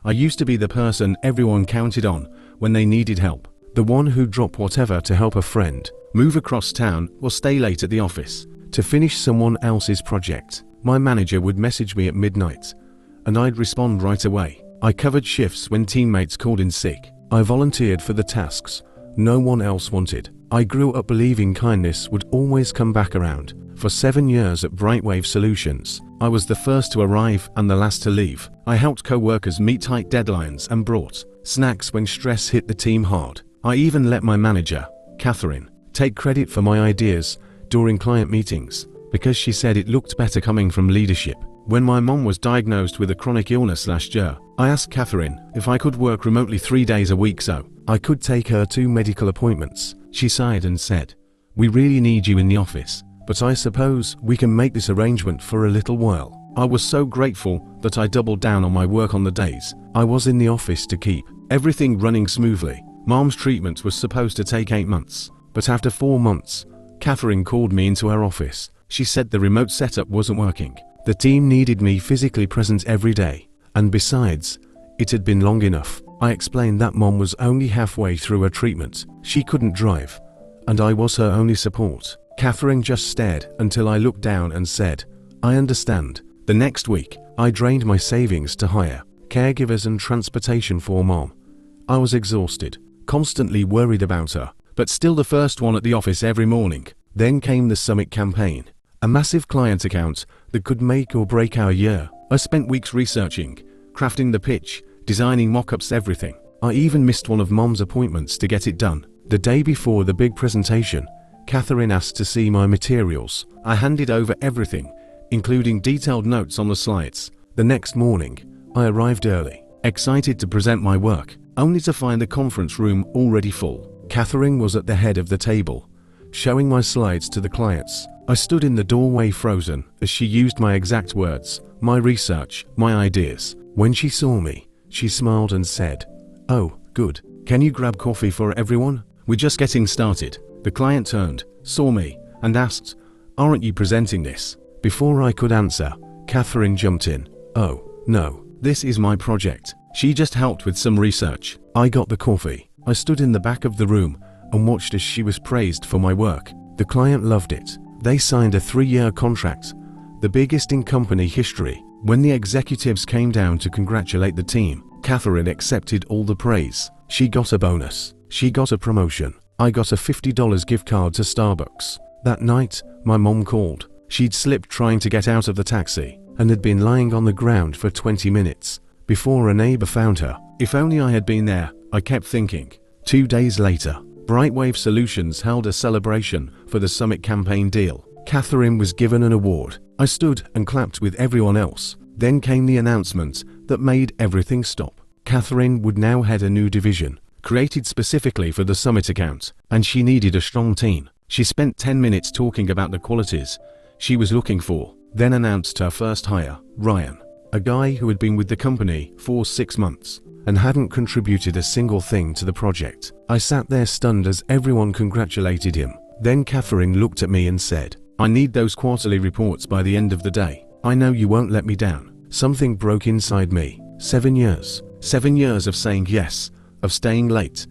I used to be the person everyone counted on when they needed help. The one who'd drop whatever to help a friend, move across town, or stay late at the office to finish someone else's project. My manager would message me at midnight, and I'd respond right away. I covered shifts when teammates called in sick. I volunteered for the tasks no one else wanted. I grew up believing kindness would always come back around. For 7 years at Brightwave Solutions, I was the first to arrive and the last to leave. I helped co-workers meet tight deadlines and brought snacks when stress hit the team hard. I even let my manager, Catherine, take credit for my ideas during client meetings because she said it looked better coming from leadership. When my mom was diagnosed with a chronic illness last year, I asked Catherine if I could work remotely 3 days a week so I could take her to medical appointments. She sighed and said, "We really need you in the office, but I suppose we can make this arrangement for a little while." I was so grateful that I doubled down on my work on the days I was in the office to keep everything running smoothly. Mom's treatment was supposed to take 8 months, but after 4 months, Catherine called me into her office. She said the remote setup wasn't working. The team needed me physically present every day, and besides, it had been long enough. I explained that Mom was only halfway through her treatment. She couldn't drive, and I was her only support. Catherine just stared until I looked down and said, "I understand." The next week, I drained my savings to hire caregivers and transportation for Mom. I was exhausted, constantly worried about her, but still the first one at the office every morning. Then came the Summit campaign, a massive client account that could make or break our year. I spent weeks researching, crafting the pitch, designing mock-ups, everything. I even missed one of Mom's appointments to get it done. The day before the big presentation, Catherine asked to see my materials. I handed over everything, including detailed notes on the slides. The next morning, I arrived early, excited to present my work, only to find the conference room already full. Catherine was at the head of the table, showing my slides to the clients. I stood in the doorway frozen as she used my exact words, my research, my ideas. When she saw me, she smiled and said, "Oh, good. Can you grab coffee for everyone? We're just getting started." The client turned, saw me, and asked, "Aren't you presenting this?" Before I could answer, Catherine jumped in. "Oh, no, this is my project." She just helped with some research. I got the coffee. I stood in the back of the room and watched as she was praised for my work. The client loved it. They signed a 3-year contract, the biggest in company history. When the executives came down to congratulate the team, Catherine accepted all the praise. She got a bonus. She got a promotion. I got a $50 gift card to Starbucks. That night, my mom called. She'd slipped trying to get out of the taxi and had been lying on the ground for 20 minutes before a neighbor found her. If only I had been there, I kept thinking. 2 days later, Brightwave Solutions held a celebration for the Summit campaign deal. Catherine was given an award. I stood and clapped with everyone else. Then came the announcement that made everything stop. Catherine would now head a new division, created specifically for the Summit account, and she needed a strong team. She spent 10 minutes talking about the qualities she was looking for, then announced her first hire, Ryan, a guy who had been with the company for 6 months and hadn't contributed a single thing to the project. I sat there stunned as everyone congratulated him. Then Catherine looked at me and said, "I need those quarterly reports by the end of the day. I know you won't let me down." Something broke inside me. 7 years. 7 years of saying yes, of staying late,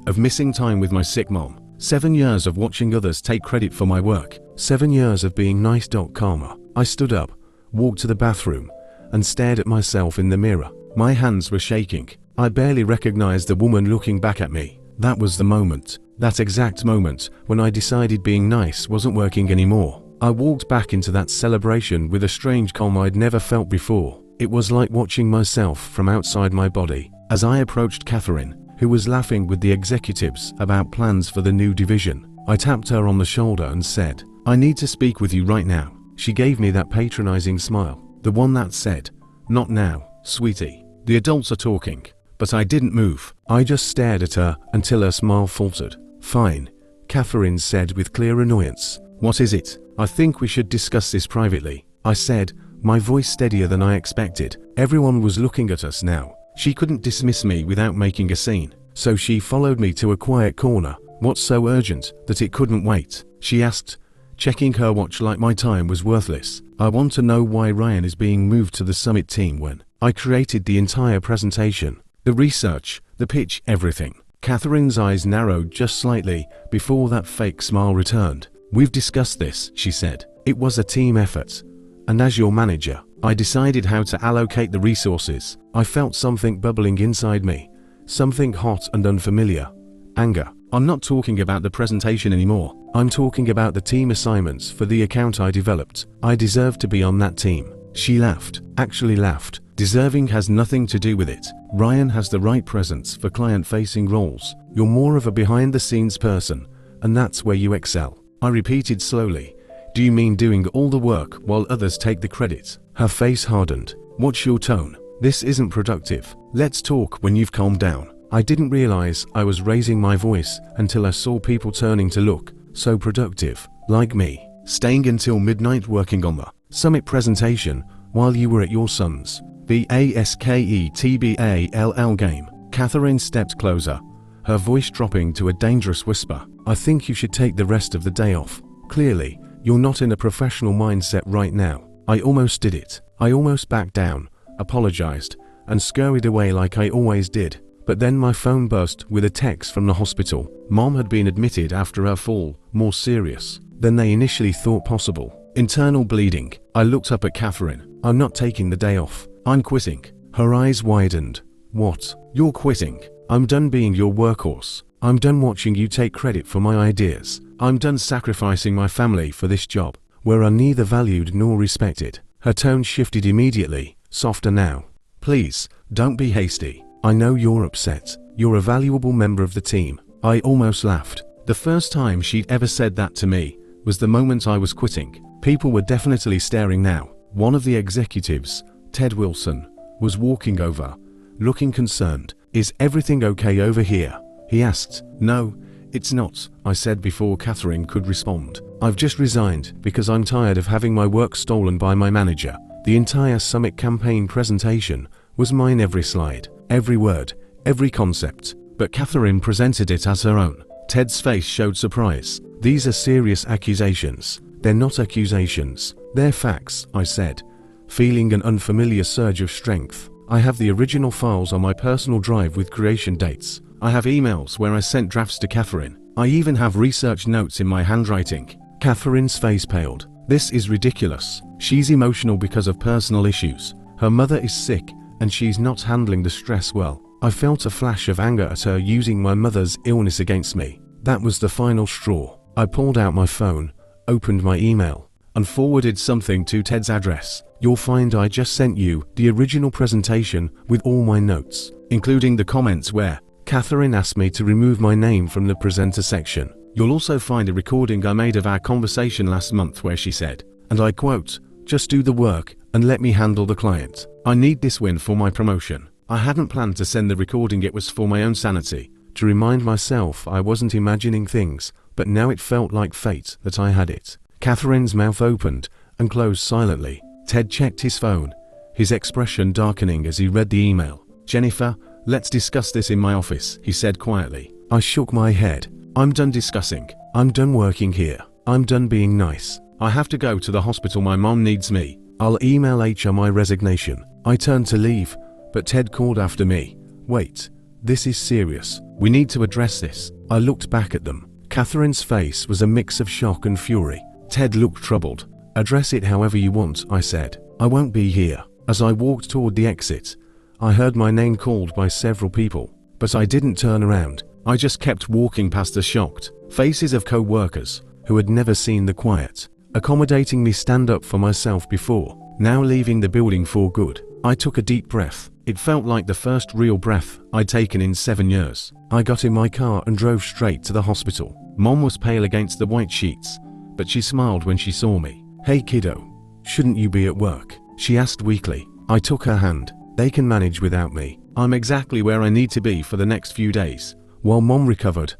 of missing time with my sick mom. 7 years of watching others take credit for my work. 7 years of being nice. Karma. I stood up, walked to the bathroom, and stared at myself in the mirror. My hands were shaking. I barely recognized the woman looking back at me. That was the moment, that exact moment, when I decided being nice wasn't working anymore. I walked back into that celebration with a strange calm I'd never felt before. It was like watching myself from outside my body. As I approached Catherine, who was laughing with the executives about plans for the new division, I tapped her on the shoulder and said, "I need to speak with you right now." She gave me that patronizing smile, the one that said, "Not now, sweetie. The adults are talking." But I didn't move. I just stared at her until her smile faltered. "Fine," Catherine said with clear annoyance. "What is it?" "I think we should discuss this privately," I said, my voice steadier than I expected. Everyone was looking at us now. She couldn't dismiss me without making a scene, so she followed me to a quiet corner. "What's so urgent that it couldn't wait?" she asked, checking her watch like my time was worthless. "I want to know why Ryan is being moved to the Summit team when I created the entire presentation. The research, the pitch, everything. Catherine's eyes narrowed just slightly before that fake smile returned. We've discussed this, she said. It was a team effort. And as your manager, I decided how to allocate the resources. I felt something bubbling inside me. Something hot and unfamiliar. Anger. I'm not talking about the presentation anymore. I'm talking about the team assignments for the account I developed. I deserve to be on that team. She laughed. Actually laughed. Deserving has nothing to do with it. Ryan has the right presence for client-facing roles. You're more of a behind-the-scenes person, and that's where you excel. I repeated slowly. Do you mean doing all the work while others take the credit? Her face hardened. What's your tone? This isn't productive. Let's talk when you've calmed down. I didn't realize I was raising my voice until I saw people turning to look. So productive. Like me. Staying until midnight working on the summit presentation while you were at your son's basketball game. Catherine stepped closer, her voice dropping to a dangerous whisper. I think you should take the rest of the day off. Clearly, you're not in a professional mindset right now. I almost did it. I almost backed down, apologized, and scurried away like I always did. But then my phone buzzed with a text from the hospital. Mom had been admitted after her fall, more serious than they initially thought possible. Internal bleeding. I looked up at Catherine. I'm not taking the day off. I'm quitting. Her eyes widened. What? You're quitting? I'm done being your workhorse. I'm done watching you take credit for my ideas. I'm done sacrificing my family for this job, where I'm neither valued nor respected. Her tone shifted immediately, softer now. Please, don't be hasty. I know you're upset. You're a valuable member of the team. I almost laughed. The first time she'd ever said that to me was the moment I was quitting. People were definitely staring now. One of the executives, Ted Wilson, was walking over, looking concerned. Is everything okay over here? He asked. No, it's not, I said before Catherine could respond. I've just resigned because I'm tired of having my work stolen by my manager. The entire summit campaign presentation was mine, every slide, every word, every concept. But Catherine presented it as her own. Ted's face showed surprise. These are serious accusations. They're not accusations. They're facts, I said, feeling an unfamiliar surge of strength. I have the original files on my personal drive with creation dates. I have emails where I sent drafts to Catherine. I even have research notes in my handwriting. Catherine's face paled. This is ridiculous. She's emotional because of personal issues. Her mother is sick, and she's not handling the stress well. I felt a flash of anger at her using my mother's illness against me. That was the final straw. I pulled out my phone, opened my email, and forwarded something to Ted's address. You'll find I just sent you the original presentation with all my notes, including the comments where Catherine asked me to remove my name from the presenter section. You'll also find a recording I made of our conversation last month where she said, and I quote, "Just do the work and let me handle the client. I need this win for my promotion." I hadn't planned to send the recording, it was for my own sanity, to remind myself I wasn't imagining things, but now it felt like fate that I had it. Catherine's mouth opened and closed silently. Ted checked his phone, his expression darkening as he read the email. "Jennifer, let's discuss this in my office," he said quietly. I shook my head. I'm done discussing. I'm done working here. I'm done being nice. I have to go to the hospital, my mom needs me. I'll email HR my resignation. I turned to leave, but Ted called after me. Wait, this is serious. We need to address this. I looked back at them. Catherine's face was a mix of shock and fury. Ted looked troubled. Address it however you want, I said. I won't be here. As I walked toward the exit, I heard my name called by several people, but I didn't turn around. I just kept walking past the shocked faces of co-workers who had never seen the quiet, accommodating me stand up for myself before, now leaving the building for good. I took a deep breath. It felt like the first real breath I'd taken in 7 years. I got in my car and drove straight to the hospital. Mom was pale against the white sheets, but she smiled when she saw me. "Hey kiddo, shouldn't you be at work?" she asked weakly. I took her hand. "They can manage without me. I'm exactly where I need to be for the next few days." While Mom recovered,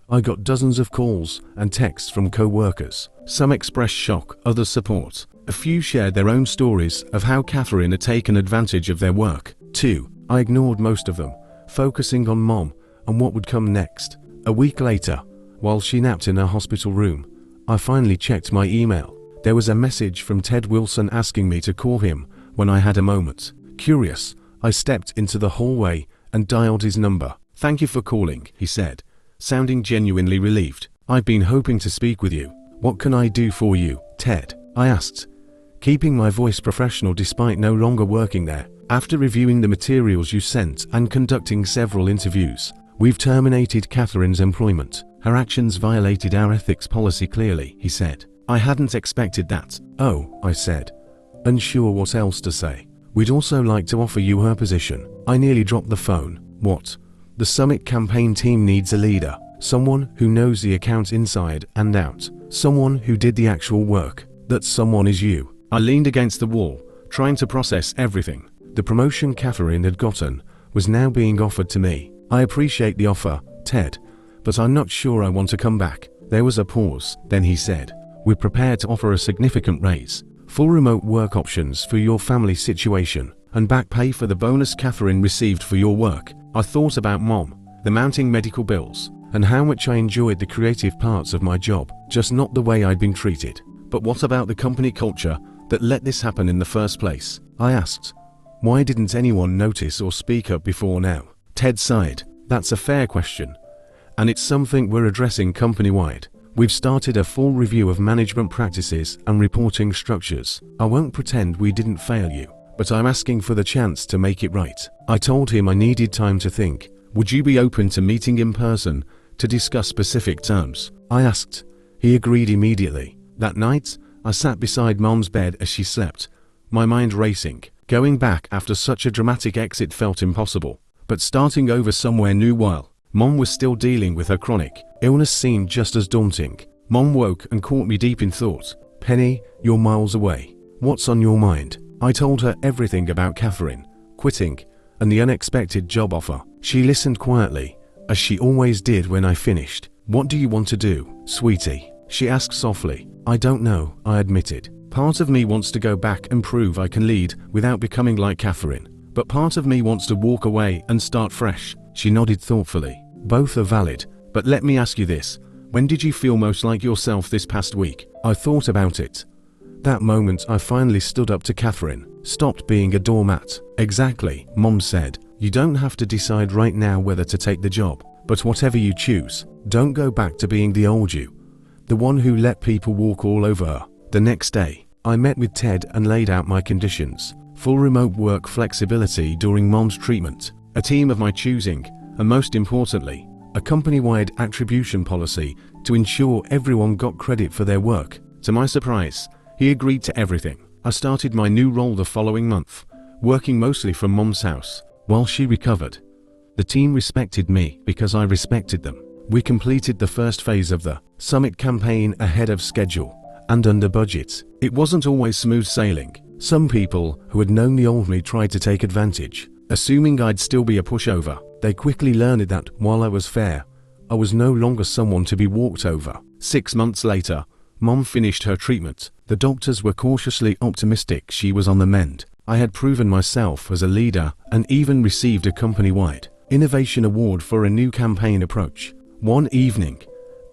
I got dozens of calls and texts from co-workers. Some expressed shock, others support. A few shared their own stories of how Catherine had taken advantage of their work. Too, I ignored most of them, focusing on Mom and what would come next. A week later, while she napped in her hospital room, I finally checked my email. There was a message from Ted Wilson asking me to call him when I had a moment. Curious, I stepped into the hallway and dialed his number. "Thank you for calling," he said, sounding genuinely relieved. "I've been hoping to speak with you. What can I do for you, Ted?" I asked, keeping my voice professional despite no longer working there. "After reviewing the materials you sent and conducting several interviews, we've terminated Catherine's employment. Her actions violated our ethics policy clearly," he said. I hadn't expected that. "Oh," I said, unsure what else to say. "We'd also like to offer you her position." I nearly dropped the phone. "What?" "The Summit campaign team needs a leader. Someone who knows the account inside and out. Someone who did the actual work. That someone is you." I leaned against the wall, trying to process everything. The promotion Catherine had gotten was now being offered to me. "I appreciate the offer, Ted, but I'm not sure I want to come back." There was a pause. Then he said, "We're prepared to offer a significant raise, full remote work options for your family situation, and back pay for the bonus Catherine received for your work." I thought about Mom, the mounting medical bills, and how much I enjoyed the creative parts of my job, just not the way I'd been treated. "But what about the company culture that let this happen in the first place?" I asked. "Why didn't anyone notice or speak up before now?" Ted sighed. "That's a fair question, and it's something we're addressing company-wide. We've started a full review of management practices and reporting structures. I won't pretend we didn't fail you, but I'm asking for the chance to make it right." I told him I needed time to think. "Would you be open to meeting in person to discuss specific terms?" I asked. He agreed immediately. That night, I sat beside Mom's bed as she slept, my mind racing. Going back after such a dramatic exit felt impossible, but starting over somewhere new while Mom was still dealing with her chronic illness seemed just as daunting. Mom woke and caught me deep in thought. "Penny, you're miles away. What's on your mind?" I told her everything about Catherine, quitting, and the unexpected job offer. She listened quietly, as she always did when I finished. "What do you want to do, sweetie?" she asked softly. "I don't know," I admitted. "Part of me wants to go back and prove I can lead without becoming like Catherine, but part of me wants to walk away and start fresh." She nodded thoughtfully. "Both are valid, but let me ask you this. When did you feel most like yourself this past week?" I thought about it. That moment I finally stood up to Catherine, stopped being a doormat. "Exactly," Mom said. "You don't have to decide right now whether to take the job, but whatever you choose, don't go back to being the old you, the one who let people walk all over her." The next day, I met with Ted and laid out my conditions. Full remote work flexibility during Mom's treatment, a team of my choosing, and most importantly, a company-wide attribution policy to ensure everyone got credit for their work. To my surprise, he agreed to everything. I started my new role the following month, working mostly from Mom's house, while she recovered. The team respected me because I respected them. We completed the first phase of the Summit campaign ahead of schedule and under budget. It wasn't always smooth sailing. Some people who had known the old me tried to take advantage, assuming I'd still be a pushover. They quickly learned that while I was fair, I was no longer someone to be walked over. 6 months later, Mom finished her treatment. The doctors were cautiously optimistic she was on the mend. I had proven myself as a leader and even received a company-wide innovation award for a new campaign approach. One evening,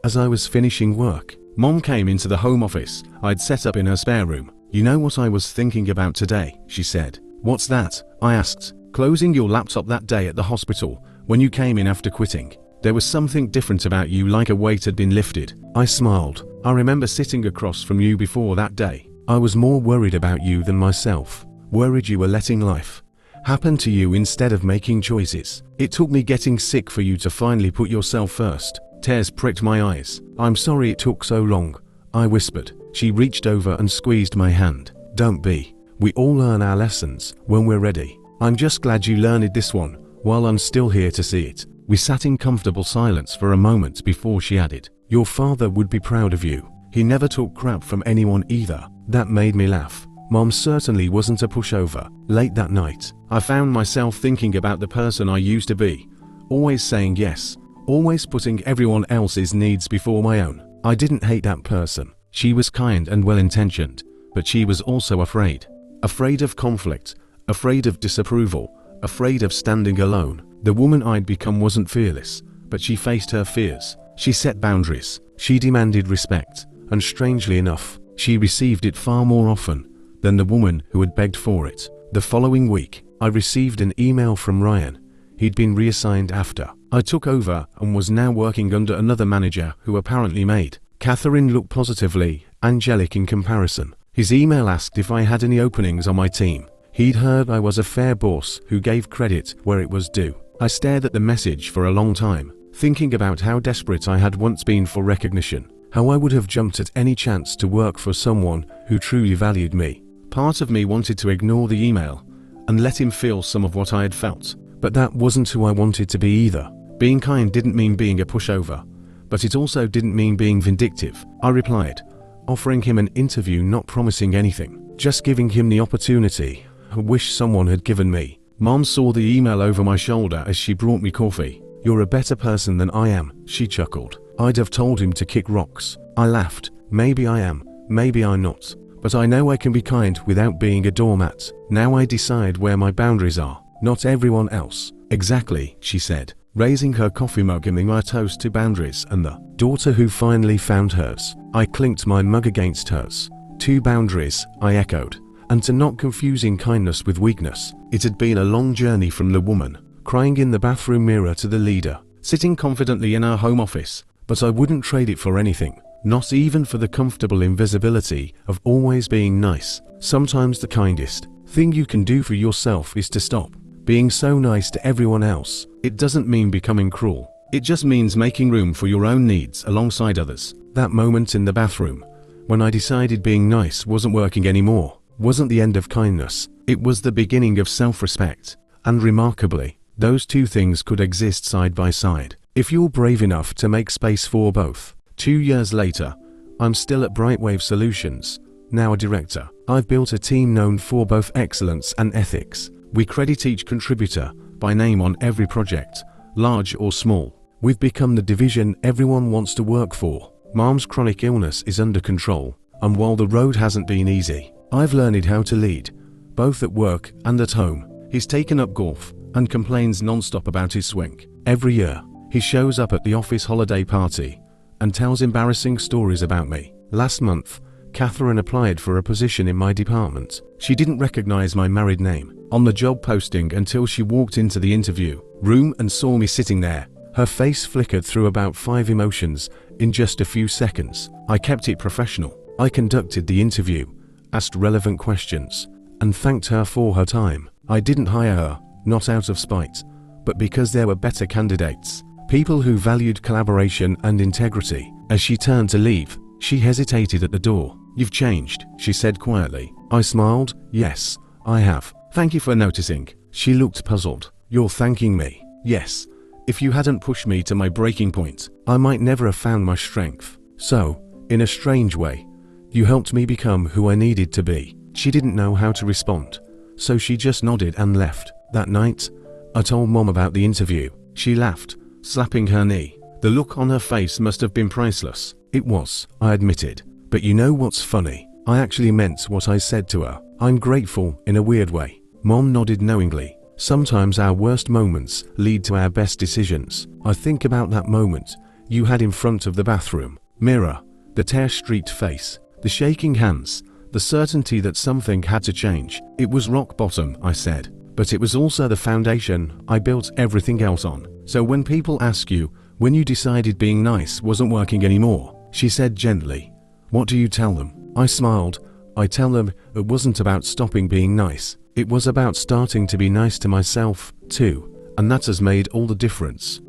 as I was finishing work, Mom came into the home office I'd set up in her spare room. "You know what I was thinking about today?" she said. "What's that?" I asked. "Closing your laptop that day at the hospital when you came in after quitting. There was something different about you, like a weight had been lifted." I smiled. "I remember sitting across from you before that day. I was more worried about you than myself. Worried you were letting life happen to you instead of making choices. It took me getting sick for you to finally put yourself first." Tears pricked my eyes. "I'm sorry it took so long," I whispered. She reached over and squeezed my hand. "Don't be. We all learn our lessons when we're ready. I'm just glad you learned this one while I'm still here to see it." We sat in comfortable silence for a moment before she added, "Your father would be proud of you. He never took crap from anyone either." That made me laugh. Mom certainly wasn't a pushover. Late that night, I found myself thinking about the person I used to be, always saying yes, always putting everyone else's needs before my own. I didn't hate that person. She was kind and well-intentioned, but she was also afraid. Afraid of conflict, afraid of disapproval, afraid of standing alone. The woman I'd become wasn't fearless, but she faced her fears. She set boundaries. She demanded respect, and strangely enough, she received it far more often than the woman who had begged for it. The following week, I received an email from Ryan. He'd been reassigned after I took over and was now working under another manager who apparently made Catherine look positively angelic in comparison. His email asked if I had any openings on my team. He'd heard I was a fair boss who gave credit where it was due. I stared at the message for a long time, thinking about how desperate I had once been for recognition, how I would have jumped at any chance to work for someone who truly valued me. Part of me wanted to ignore the email and let him feel some of what I had felt, but that wasn't who I wanted to be either. Being kind didn't mean being a pushover, but it also didn't mean being vindictive. I replied, offering him an interview, not promising anything, just giving him the opportunity I wish someone had given me. Mom saw the email over my shoulder as she brought me coffee. "You're a better person than I am," she chuckled. I'd have told him to kick rocks. I laughed. Maybe I am, maybe I'm not, but I know I can be kind without being a doormat. Now I decide where my boundaries are, not everyone else. Exactly, she said, raising her coffee mug, giving my toast to boundaries and the daughter who finally found hers. I clinked my mug against hers. "To boundaries," I echoed, and to not confusing kindness with weakness. It had been a long journey from the woman crying in the bathroom mirror to the leader sitting confidently in her home office, but I wouldn't trade it for anything, not even for the comfortable invisibility of always being nice. Sometimes the kindest thing you can do for yourself is to stop being so nice to everyone else. It doesn't mean becoming cruel. It just means making room for your own needs alongside others. That moment in the bathroom, when I decided being nice wasn't working anymore, wasn't the end of kindness. It was the beginning of self-respect. And remarkably, those two things could exist side by side, if you're brave enough to make space for both. 2 years later, I'm still at Brightwave Solutions, now a director. I've built a team known for both excellence and ethics. We credit each contributor by name on every project, large or small. We've become the division everyone wants to work for. Mom's chronic illness is under control, and while the road hasn't been easy, I've learned how to lead, both at work and at home. He's taken up golf and complains non-stop about his swing. Every year, he shows up at the office holiday party and tells embarrassing stories about me. Last month, Catherine applied for a position in my department. She didn't recognize my married name on the job posting until she walked into the interview room and saw me sitting there. Her face flickered through about 5 emotions in just a few seconds. I kept it professional. I conducted the interview, asked relevant questions, and thanked her for her time. I didn't hire her, not out of spite, but because there were better candidates, people who valued collaboration and integrity. As she turned to leave, she hesitated at the door. "You've changed," she said quietly. I smiled. "Yes, I have. Thank you for noticing." She looked puzzled. "You're thanking me?" "Yes. If you hadn't pushed me to my breaking point, I might never have found my strength. So, in a strange way, you helped me become who I needed to be." She didn't know how to respond, so she just nodded and left. That night, I told Mom about the interview. She laughed, slapping her knee. The look on her face must have been priceless. It was, I admitted. But you know what's funny? I actually meant what I said to her. I'm grateful in a weird way. Mom nodded knowingly. Sometimes our worst moments lead to our best decisions. I think about that moment you had in front of the bathroom mirror, the tear-streaked face, the shaking hands, the certainty that something had to change. It was rock bottom, I said, but it was also the foundation I built everything else on. So when people ask you, when you decided being nice wasn't working anymore, she said gently, what do you tell them? I smiled. I tell them it wasn't about stopping being nice. It was about starting to be nice to myself, too. And that has made all the difference.